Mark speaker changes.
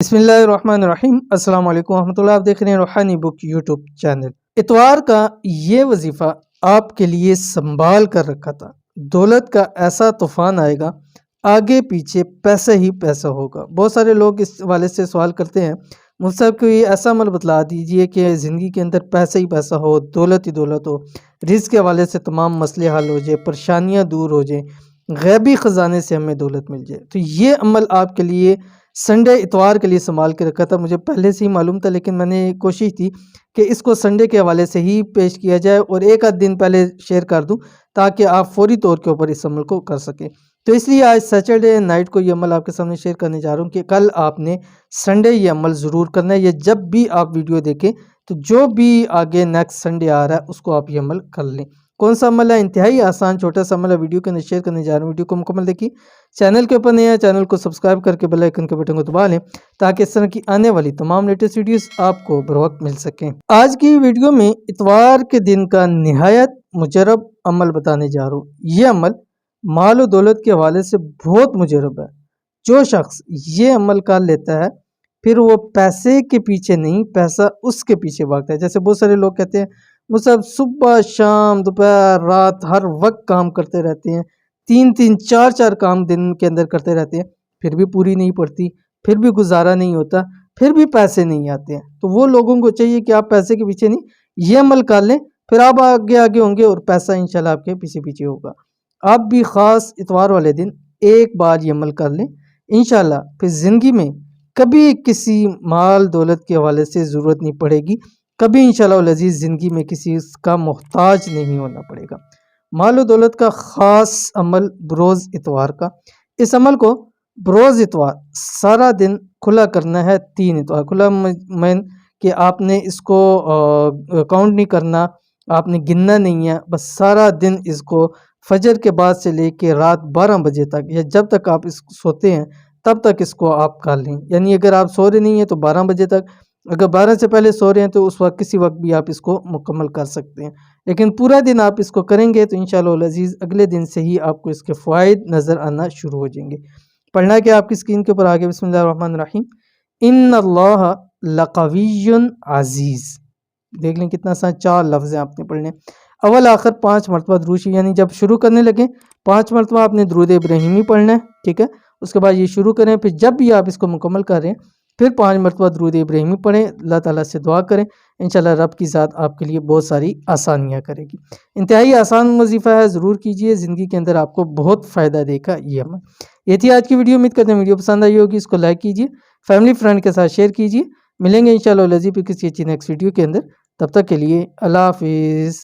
Speaker 1: بسم اللہ الرحمن الرحیم۔ السلام علیکم ورحمۃ اللہ۔ آپ دیکھ رہے ہیں روحانی بک یوٹیوب چینل۔ اتوار کا یہ وظیفہ آپ کے لیے سنبھال کر رکھا تھا۔ دولت کا ایسا طوفان آئے گا، آگے پیچھے پیسہ ہی پیسہ ہوگا۔ بہت سارے لوگ اس حوالے سے سوال کرتے ہیں، مفتی صاحب کو یہ ایسا عمل بتلا دیجئے کہ زندگی کے اندر پیسہ ہی پیسہ ہو، دولت ہی دولت ہو، رزق کے حوالے سے تمام مسئلے حل ہو جائے، پریشانیاں دور ہو جائیں، غیبی خزانے سے ہمیں دولت مل جائے۔ تو یہ عمل آپ کے لیے سنڈے اتوار کے لیے سنبھال کے رکھا تھا۔ مجھے پہلے سے ہی معلوم تھا، لیکن میں نے کوشش تھی کہ اس کو سنڈے کے حوالے سے ہی پیش کیا جائے اور ایک آدھ دن پہلے شیئر کر دوں تاکہ آپ فوری طور کے اوپر اس عمل کو کر سکیں۔ تو اس لیے آج سیٹرڈے نائٹ کو یہ عمل آپ کے سامنے شیئر کرنے جا رہا ہوں کہ کل آپ نے سنڈے یہ عمل ضرور کرنا ہے، یا جب بھی آپ ویڈیو دیکھیں تو جو بھی آگے نیکسٹ سنڈے آ رہا ہے اس کو آپ یہ عمل کر لیں۔ کون سا عمل ہے؟ انتہائی آسان چھوٹا سا عمل ہے، ویڈیو کے اندر شیئر کرنے جا رہا ہوں۔ ویڈیو کو مکمل دیکھیے، چینل کے اوپر نیا چینل کو سبسکرائب کر کے بیل آئیکن کے بٹن کو دبا لیں تاکہ اس طرح کی آنے والی تمام لیٹسٹ ویڈیوز آپ کو بروقت مل سکیں۔ آج کی ویڈیو میں اتوار کے دن کا نہایت مجرب عمل بتانے جا رہا ہوں۔ یہ عمل مال و دولت کے حوالے سے بہت مجرب ہے۔ جو شخص یہ عمل کر لیتا ہے پھر وہ پیسے کے پیچھے نہیں، پیسہ اس کے پیچھے بھاگتا ہے۔ جیسے بہت سارے لوگ کہتے ہیں مصعب صبح شام دوپہر رات ہر وقت کام کرتے رہتے ہیں، تین چار کام دن کے اندر کرتے رہتے ہیں، پھر بھی پوری نہیں پڑتی، پھر بھی گزارا نہیں ہوتا، پھر بھی پیسے نہیں آتے ہیں۔ تو وہ لوگوں کو چاہیے کہ آپ پیسے کے پیچھے نہیں، یہ عمل کر لیں، پھر آپ آگے ہوں گے اور پیسہ انشاءاللہ آپ کے پیچھے ہوگا۔ آپ بھی خاص اتوار والے دن ایک بار یہ عمل کر لیں، انشاءاللہ پھر زندگی میں کبھی کسی مال دولت کے حوالے سے ضرورت نہیں پڑے گی، کبھی انشاءاللہ العزیز زندگی میں کسی کا محتاج نہیں ہونا پڑے گا۔ مال و دولت کا خاص عمل بروز اتوار کا، اس عمل کو بروز اتوار سارا دن کھلا کرنا ہے۔ 3 اتوار کھلا مین کہ آپ نے اس کو کاؤنٹ نہیں کرنا، آپ نے گننا نہیں ہے، بس سارا دن اس کو فجر کے بعد سے لے کے رات 12 بجے تک یا جب تک آپ اس سوتے ہیں تب تک اس کو آپ کر لیں۔ یعنی اگر آپ سو رہے نہیں ہیں تو 12 بجے تک، اگر 12 سے پہلے سو رہے ہیں تو اس وقت کسی وقت بھی آپ اس کو مکمل کر سکتے ہیں، لیکن پورا دن آپ اس کو کریں گے تو انشاءاللہ العزیز اگلے دن سے ہی آپ کو اس کے فوائد نظر آنا شروع ہو جائیں گے۔ پڑھنا ہے کہ آپ کی اسکرین کے اوپر آگے بسم اللہ الرحمن الرحیم۔ ان اللہ لقوی عزیز، دیکھ لیں کتنا سا 4 لفظ ہیں آپ نے پڑھنے۔ اول آخر 5 مرتبہ درود شریف، یعنی جب شروع کرنے لگیں 5 مرتبہ آپ نے درود ابراہیمی پڑھنا ہے، ٹھیک ہے؟ اس کے بعد یہ شروع کریں، پھر جب بھی آپ اس کو مکمل کر رہے ہیں پھر 5 مرتبہ درود ابراہیمی پڑھیں، اللہ تعالیٰ سے دعا کریں، انشاءاللہ رب کی ذات آپ کے لیے بہت ساری آسانیاں کرے گی۔ انتہائی آسان وظیفہ ہے، ضرور کیجئے، زندگی کے اندر آپ کو بہت فائدہ دے گا یہ عمل۔ یہ تھی آج کی ویڈیو، امید کرتے ہیں ویڈیو پسند آئی ہوگی، اس کو لائک کیجئے، فیملی فرینڈ کے ساتھ شیئر کیجئے۔ ملیں گے انشاءاللہ العزیز پھر کسی اچھی نیکسٹ ویڈیو کے اندر، تب تک کے لیے اللہ حافظ۔